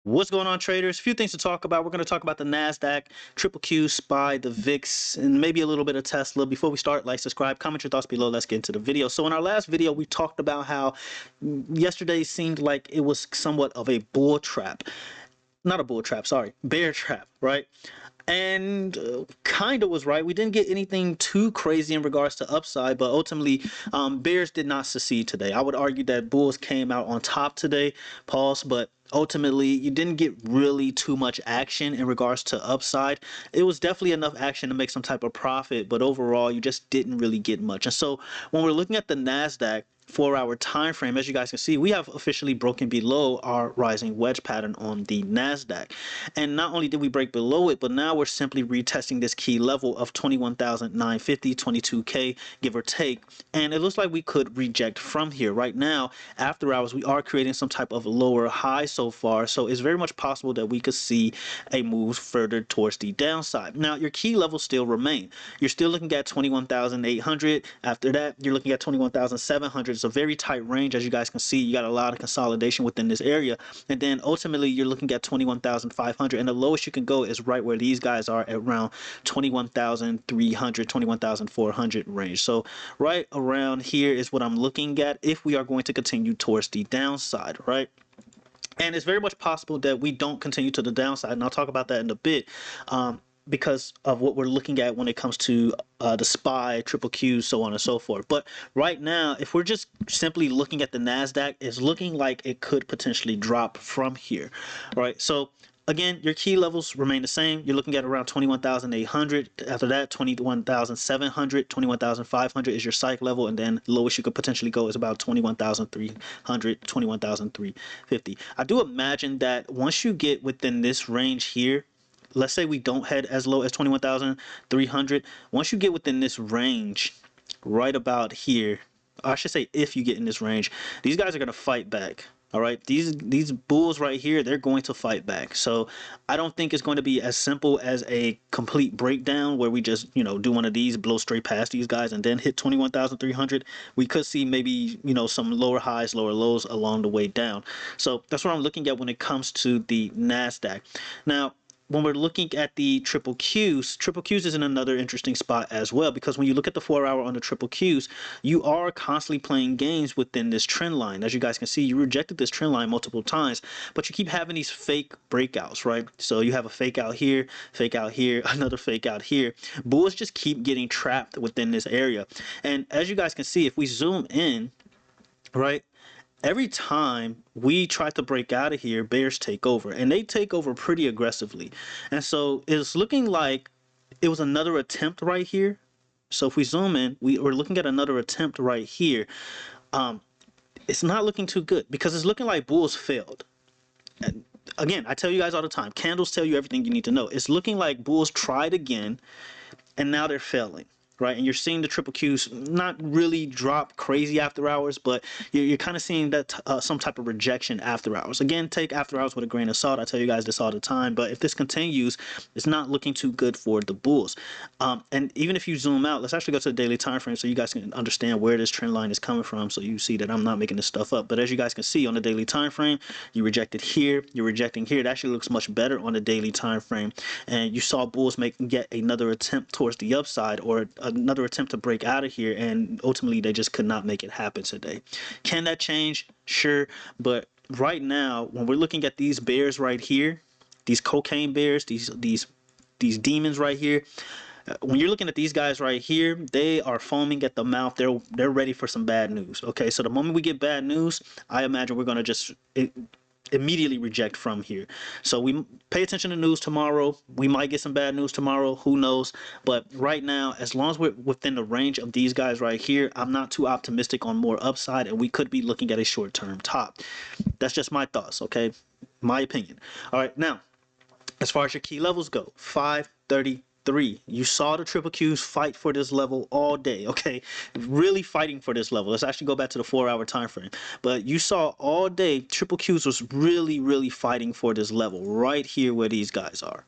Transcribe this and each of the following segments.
What's going on, traders? A few things to talk about. We're going to talk about the Nasdaq, Triple Q, SPY, the VIX, and maybe a little bit of Tesla. Before we start, like, subscribe, comment your thoughts below. Let's get into the video. So in our last video, we talked about how yesterday seemed like it was somewhat of a bull trap. Not a bull trap, sorry, bear trap, right? And kind of was right. We didn't get anything too crazy in regards to upside, but ultimately bears did not succeed today. I would argue that bulls came out on top today, pause, but ultimately you didn't get really too much action in regards to upside. It was definitely enough action to make some type of profit, but overall you just didn't really get much. And so when we're looking at the Nasdaq 4-hour time frame, as you guys can see, we have officially broken below our rising wedge pattern on the Nasdaq. And not only did we break below it, but now we're simply retesting this key level of 21,950, 22k, give or take. And it looks like we could reject from here. Right now, after hours, we are creating some type of lower high so far. So it's very much possible that we could see a move further towards the downside. Now, your key levels still remain. You're still looking at 21,800. After that, you're looking at 21,700. It's a very tight range. As you guys can see, you got a lot of consolidation within this area. And then ultimately, you're looking at 21,500. And the lowest you can go is right where these guys are at around 21,300, 21,400 range. So right around here is what I'm looking at if we are going to continue towards the downside, right? And it's very much possible that we don't continue to the downside, and I'll talk about that in a bit. Because of what we're looking at when it comes to the SPY, Triple Q, so on and so forth. But right now, if we're just simply looking at the NASDAQ, it's looking like it could potentially drop from here, right? So again, your key levels remain the same. You're looking at around 21,800. After that, 21,700, 21,500 is your psych level, and then the lowest you could potentially go is about 21,300, 21,350. I do imagine that once you get within this range here, let's say we don't head as low as 21,300. Once you get within this range, right about here, I should say if you get in this range, these guys are going to fight back. All right, these bulls right here, they're going to fight back. So I don't think it's going to be as simple as a complete breakdown where we just, do one of these, blow straight past these guys and then hit 21,300. We could see maybe, some lower highs, lower lows along the way down. So that's what I'm looking at when it comes to the NASDAQ. Now, when we're looking at the triple Qs is in another interesting spot as well, because when you look at the 4-hour on the triple Qs, you are constantly playing games within this trend line. As you guys can see, you rejected this trend line multiple times, but you keep having these fake breakouts, right? So you have a fake out here, another fake out here. Bulls just keep getting trapped within this area. And as you guys can see, if we zoom in, right, every time we try to break out of here, bears take over, and they take over pretty aggressively. And so it's looking like it was another attempt right here. So if we zoom in, we're looking at another attempt right here. It's not looking too good because it's looking like bulls failed. And again, I tell you guys all the time, candles tell you everything you need to know. It's looking like bulls tried again, and now they're failing. Right, and you're seeing the triple Qs not really drop crazy after hours, but you're kind of seeing that some type of rejection after hours. Again, take after hours with a grain of salt. I tell you guys this all the time, but if this continues, it's not looking too good for the bulls. And even if you zoom out, let's actually go to the daily time frame so you guys can understand where this trend line is coming from, so you see that I'm not making this stuff up. But as you guys can see on the daily time frame, you rejected here, you're rejecting here. It actually looks much better on the daily time frame, and you saw bulls make yet another attempt towards the upside, or another attempt to break out of here, and ultimately they just could not make it happen today. Can that change? Sure, but right now when we're looking at these bears right here, these cocaine bears, these demons right here, when you're looking at these guys right here, they are foaming at the mouth. They're ready for some bad news. Okay, so the moment we get bad news, I imagine we're going to just immediately reject from here. So we pay attention to news tomorrow. We might get some bad news tomorrow, who knows. But right now, as long as we're within the range of these guys right here, I'm not too optimistic on more upside, and we could be looking at a short-term top. That's just my thoughts, okay? My opinion. All right, now as far as your key levels go, 533. You saw the triple Qs fight for this level all day, okay? Really fighting for this level. Let's actually go back to the 4-hour time frame. But you saw all day triple Qs was really fighting for this level right here where these guys are.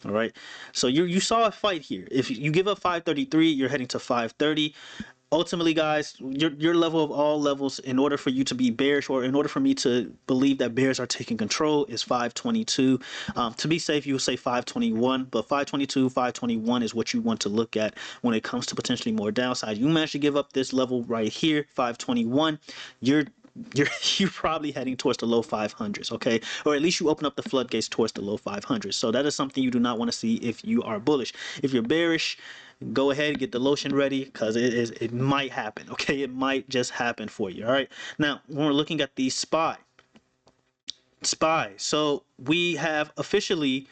All right, so you saw a fight here. If you give up 533, you're heading to 530. ultimately, guys, your level of all levels, in order for you to be bearish, or in order for me to believe that bears are taking control, is 522. To be safe, you would say 521, but 522, 521 is what you want to look at when it comes to potentially more downside. You manage to give up this level right here, 521, you're you're probably heading towards the low 500s, okay? Or at least you open up the floodgates towards the low 500s. So that is something you do not want to see if you are bullish. If you're bearish, go ahead and get the lotion ready, because it might happen, okay? It might just happen for you. All right, now when we're looking at the SPY, so we have officially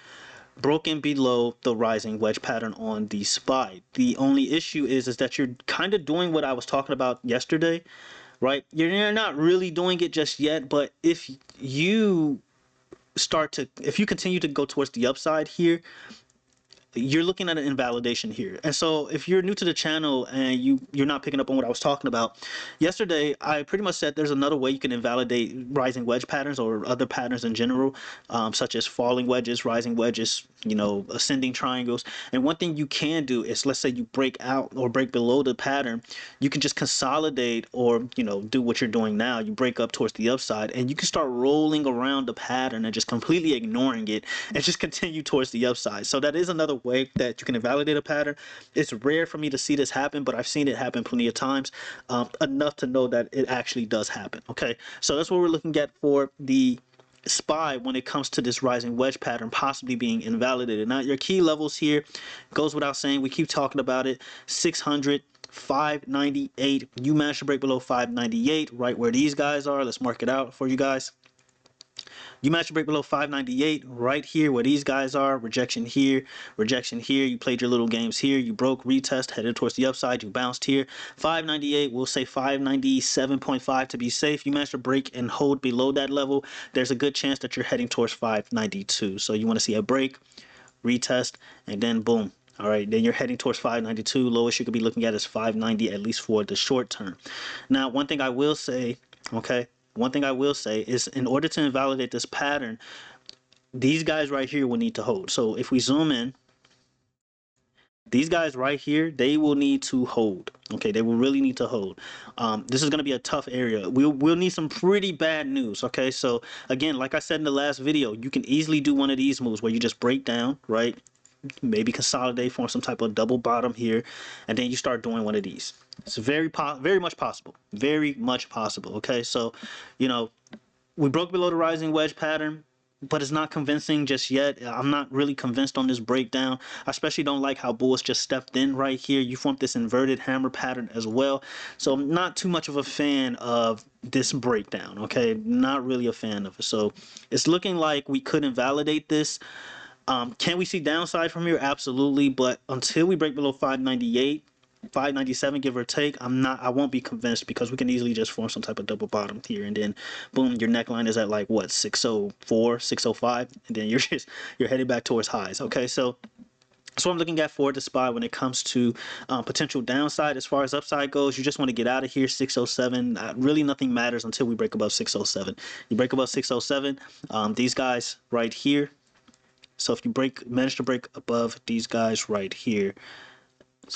broken below the rising wedge pattern on the SPY. The only issue is that you're kind of doing what I was talking about yesterday, right? You're not really doing it just yet, but if you if you continue to go towards the upside here, you're looking at an invalidation here. And so if you're new to the channel and you're not picking up on what I was talking about yesterday, I pretty much said there's another way you can invalidate rising wedge patterns or other patterns in general, such as falling wedges, rising wedges, ascending triangles. And one thing you can do is, let's say you break out or break below the pattern, you can just consolidate, or do what you're doing now. You break up towards the upside and you can start rolling around the pattern and just completely ignoring it and just continue towards the upside. So that is another way that you can invalidate a pattern. It's rare for me to see this happen, but I've seen it happen plenty of times, enough to know that it actually does happen. Okay, so that's what we're looking at for the SPY when it comes to this rising wedge pattern possibly being invalidated. Now, your key levels here, goes without saying, we keep talking about it: 600, 598. You managed to break below 598, right where these guys are. Let's mark it out for you guys. You managed to break below 598 right here where these guys are. Rejection here, rejection here. You played your little games here. You broke, retest, headed towards the upside. You bounced here. 598, we'll say 597.5 to be safe. You managed to break and hold below that level. There's a good chance that you're heading towards 592. So you want to see a break, retest, and then boom. All right, then you're heading towards 592. Lowest you could be looking at is 590, at least for the short term. Now, one thing I will say, okay, one thing I will say is, in order to invalidate this pattern, these guys right here will need to hold. So if we zoom in, these guys right here, they will need to hold. Okay, they will really need to hold. This is going to be a tough area. We'll need some pretty bad news. Okay, so again, like I said in the last video, you can easily do one of these moves where you just break down, right? Maybe consolidate, form some type of double bottom here, and then you start doing one of these. It's very much possible. Very much possible. Okay, so we broke below the rising wedge pattern, but it's not convincing just yet. I'm not really convinced on this breakdown. I especially don't like how bulls just stepped in right here. You formed this inverted hammer pattern as well. So I'm not too much of a fan of this breakdown. Okay, not really a fan of it. So it's looking like we could invalidate this. Can we see downside from here? Absolutely, but until we break below 598, 597, give or take, I won't be convinced, because we can easily just form some type of double bottom here, and then boom, your neckline is at like what, 604, 605, and then you're heading back towards highs. Okay, so that's what I'm looking at for the SPY when it comes to potential downside. As far as upside goes, you just want to get out of here. 607, really nothing matters until we break above 607. You break above 607, these guys right here. So if you manage to break above these guys right here,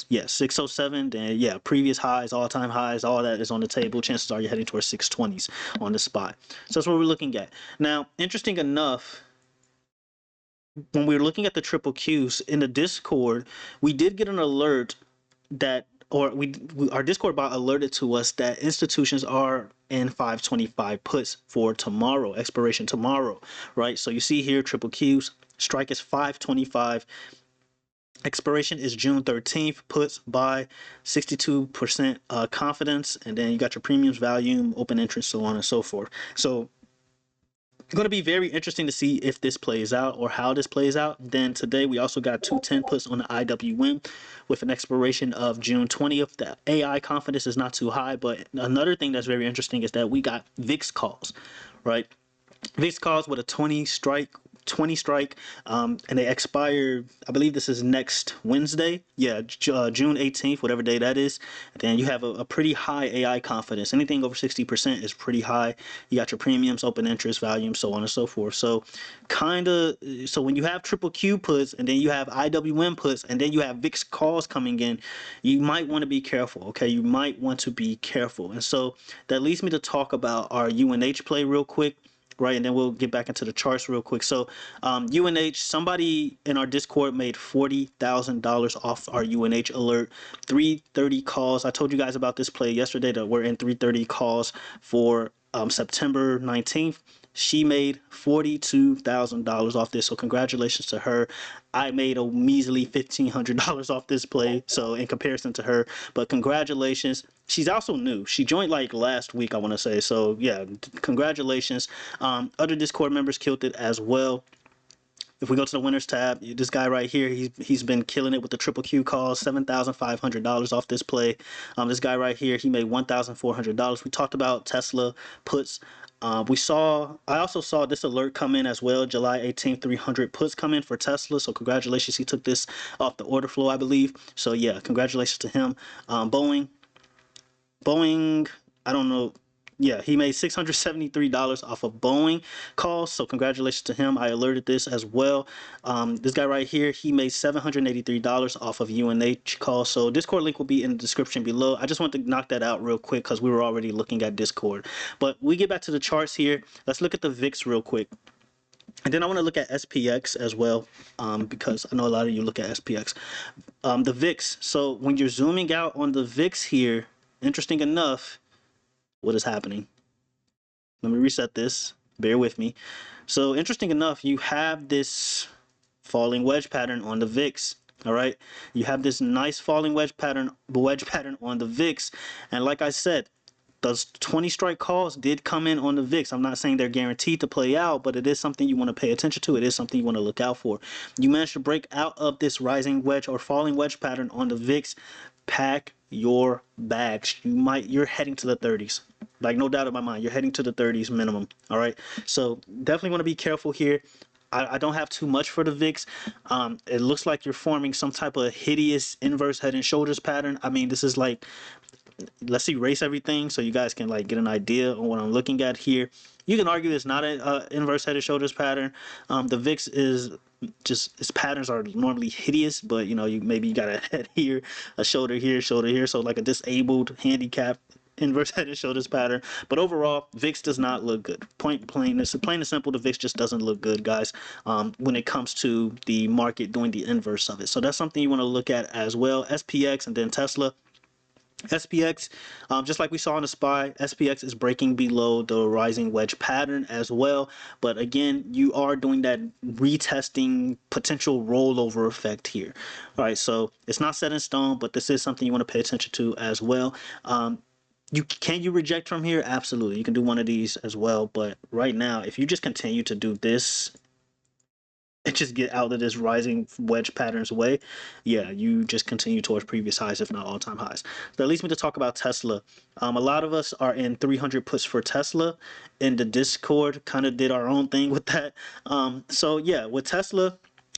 yeah, 607, then yeah, previous highs, all-time highs, all that is on the table. Chances are you're heading towards 620s on the SPY. So that's what we're looking at. Now, interesting enough, when we were looking at the triple Qs in the Discord, we did get an alert that, or our Discord bot alerted to us that institutions are in 525 puts for tomorrow, expiration tomorrow, right? So you see here, triple Qs, strike is 525. Expiration is June 13th. Puts by 62% confidence, and then you got your premiums, volume, open interest, so on and so forth. So it's going to be very interesting to see if this plays out or how this plays out. Then today we also got 210 puts on the IWM with an expiration of June 20th. The AI confidence is not too high, but another thing that's very interesting is that we got VIX calls, right? VIX calls with a 20 strike 20 strike, and they expire, I believe this is next Wednesday. Yeah, June 18th, whatever day that is. And then you have a pretty high AI confidence. Anything over 60% is pretty high. You got your premiums, open interest, volume, so on and so forth. So so when you have triple Q puts and then you have IWM puts and then you have VIX calls coming in, you might want to be careful. Okay, you might want to be careful. And so that leads me to talk about our UNH play real quick, right? And then we'll get back into the charts real quick. So UNH, somebody in our Discord made $40,000 off our UNH alert. 330 calls. I told you guys about this play yesterday that we're in 330 calls for September 19th. She made $42,000 off this, so congratulations to her. I made a measly $1,500 off this play, so in comparison to her, but congratulations. She's also new. She joined like last week, I want to say. So yeah, congratulations. Other Discord members killed it as well. If we go to the winners tab, this guy right here, he's been killing it with the triple Q calls, $7,500 off this play. This guy right here, he made $1,400. We talked about Tesla puts. I also saw this alert come in as well, July 18th, 300 puts come in for Tesla. So congratulations, he took this off the order flow, I believe. So yeah, congratulations to him. Boeing, I don't know. Yeah, he made $673 off of Boeing calls, so congratulations to him. I alerted this as well. This guy right here, he made $783 off of UNH calls. So Discord link will be in the description below. I just want to knock that out real quick because we were already looking at Discord. But we get back to the charts here. Let's look at the VIX real quick. And then I want to look at SPX as well, because I know a lot of you look at SPX. The VIX, so when you're zooming out on the VIX here, interesting enough, what is happening? Let me reset this. Bear with me. So interesting enough, you have this falling wedge pattern on the VIX. All right, you have this nice falling wedge pattern on the VIX, and like I said, those 20 strike calls did come in on the VIX. I'm not saying they're guaranteed to play out, but it is something you want to pay attention to. It is something you want to look out for. You managed to break out of this rising wedge or falling wedge pattern on the VIX. Pack your bags. You're heading to the 30s. Like, no doubt in my mind, you're heading to the 30s minimum. All right, so definitely want to be careful here. I don't have too much for the VIX. It looks like you're forming some type of hideous inverse head and shoulders pattern. I mean, this is like, let's erase everything so you guys can like get an idea on what I'm looking at here. You can argue it's not an inverse head and shoulders pattern. The VIX is just, its patterns are normally hideous, but you know, maybe you got a head here, a shoulder here, so like a disabled, handicapped inverse head and shoulders pattern. But overall, VIX does not look good. Plain and simple, the VIX just doesn't look good, guys, when it comes to the market doing the inverse of it. So that's something you want to look at as well. SPX and then Tesla. SPX, just like we saw on the SPY, SPX is breaking below the rising wedge pattern as well. But again, you are doing that retesting potential rollover effect here. All right, so it's not set in stone, but this is something you want to pay attention to as well. Can you reject from here? Absolutely. You can do one of these as well. But right now, if you just continue to do this and just get out of this rising wedge patterns way, yeah, you just continue towards previous highs, if not all-time highs. That leads me to talk about Tesla. A lot of us are in 300 puts for Tesla in the Discord, kind of did our own thing with that. So yeah, with Tesla,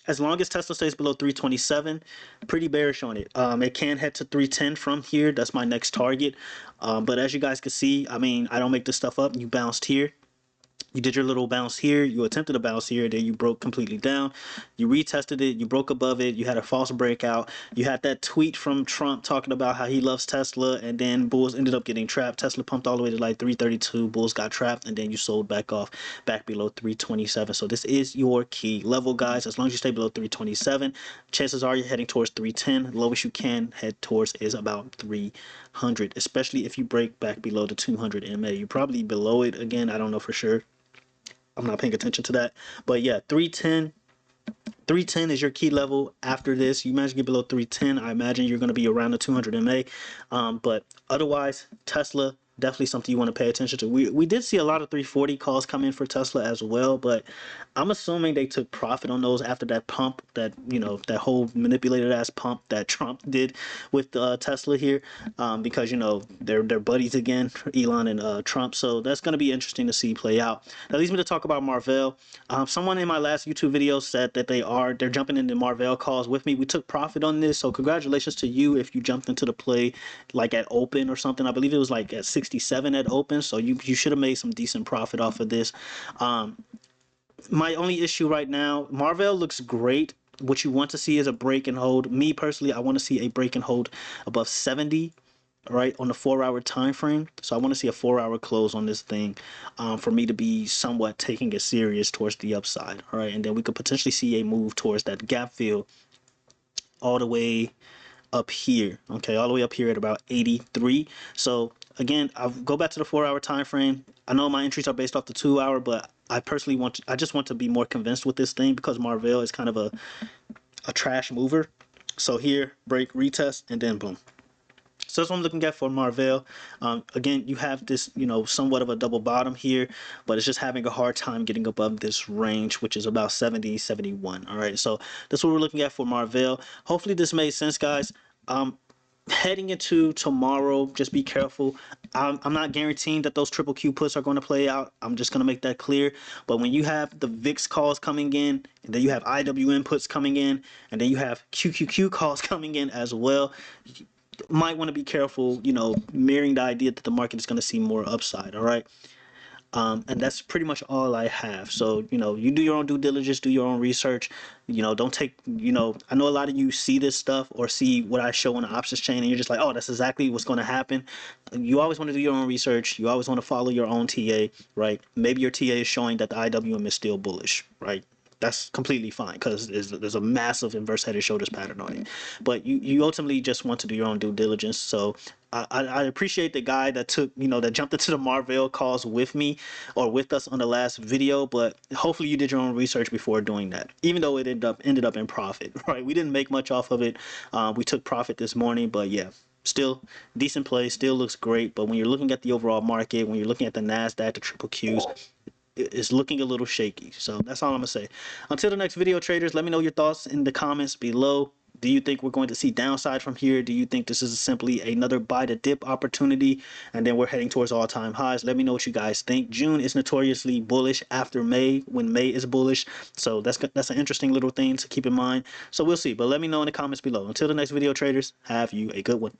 as long as Tesla stays below 327, pretty bearish on it. It can head to 310 from here. That's my next target. But as you guys can see, I mean, I don't make this stuff up. You bounced here. You did your little bounce here, you attempted a bounce here, then you broke completely down. You retested it, you broke above it, you had a false breakout. You had that tweet from Trump talking about how he loves Tesla, and then bulls ended up getting trapped. Tesla pumped all the way to like 332, bulls got trapped, and then you sold back off, back below 327. So this is your key level, guys. As long as you stay below 327, chances are you're heading towards 310. The lowest you can head towards is about 300, especially if you break back below the 200 MA. You're probably below it again, I don't know for sure. I'm not paying attention to that, but yeah, 310 is your key level. After this, you manage to get below 310, I imagine you're going to be around the 200 MA. But otherwise, Tesla, definitely something you want to pay attention to. We did see a lot of 340 calls come in for Tesla as well, but I'm assuming they took profit on those after that pump, that that whole manipulated ass pump that Trump did with Tesla here, because they're buddies again, Elon and Trump. So that's going to be interesting to see play out. That leads me to talk about Marvell. Someone in my last YouTube video said that they're jumping into Marvell calls with me. We took profit on this, so congratulations to you if you jumped into the play like at open or something. I believe it was like at 67 at open, so you should have made some decent profit off of this. My only issue right now, Marvell looks great. What you want to see is a break and hold. Me personally, I want to see a break and hold above 70, right, on the 4-hour time frame. So I want to see a 4-hour close on this thing, for me to be somewhat taking it serious towards the upside. All right, and then we could potentially see a move towards that gap fill all the way up here. Okay, all the way up here at about 83. So again, I'll go back to the 4-hour time frame. I know my entries are based off the 2-hour, but I personally I just want to be more convinced with this thing because Marvell is kind of a trash mover. So here, break, retest, and then boom. So that's what I'm looking at for Marvell. Again, you have this, somewhat of a double bottom here, but it's just having a hard time getting above this range, which is about 70, 71. All right, so that's what we're looking at for Marvell. Hopefully this made sense, guys. Heading into tomorrow, just be careful. I'm not guaranteeing that those triple Q puts are going to play out. I'm just going to make that clear. But when you have the VIX calls coming in, and then you have IWM puts coming in, and then you have QQQ calls coming in as well, you might want to be careful, mirroring the idea that the market is going to see more upside. All right. And that's pretty much all I have. So, you do your own due diligence, do your own research. Don't take, I know a lot of you see this stuff or see what I show on the options chain and you're just like, oh, that's exactly what's going to happen. You always want to do your own research. You always want to follow your own TA, right? Maybe your TA is showing that the IWM is still bullish, right? That's completely fine because there's a massive inverse headed shoulders pattern on it. But you ultimately just want to do your own due diligence. So I appreciate the guy that took, that jumped into the Marvell calls with me or with us on the last video. But hopefully you did your own research before doing that, even though it ended up in profit, right? We didn't make much off of it. We took profit this morning, but yeah. Still decent play, still looks great. But when you're looking at the overall market, when you're looking at the Nasdaq, the triple Qs, it's looking a little shaky. So that's all I'm gonna say. Until the next video, traders, let me know your thoughts in the comments below. Do you think we're going to see downside from here? Do you think this is simply another buy the dip opportunity and then we're heading towards all-time highs? Let me know what you guys think. June is notoriously bullish after May, when May is bullish. So that's an interesting little thing to keep in mind. So we'll see. But let me know in the comments below. Until the next video, traders, have you a good one.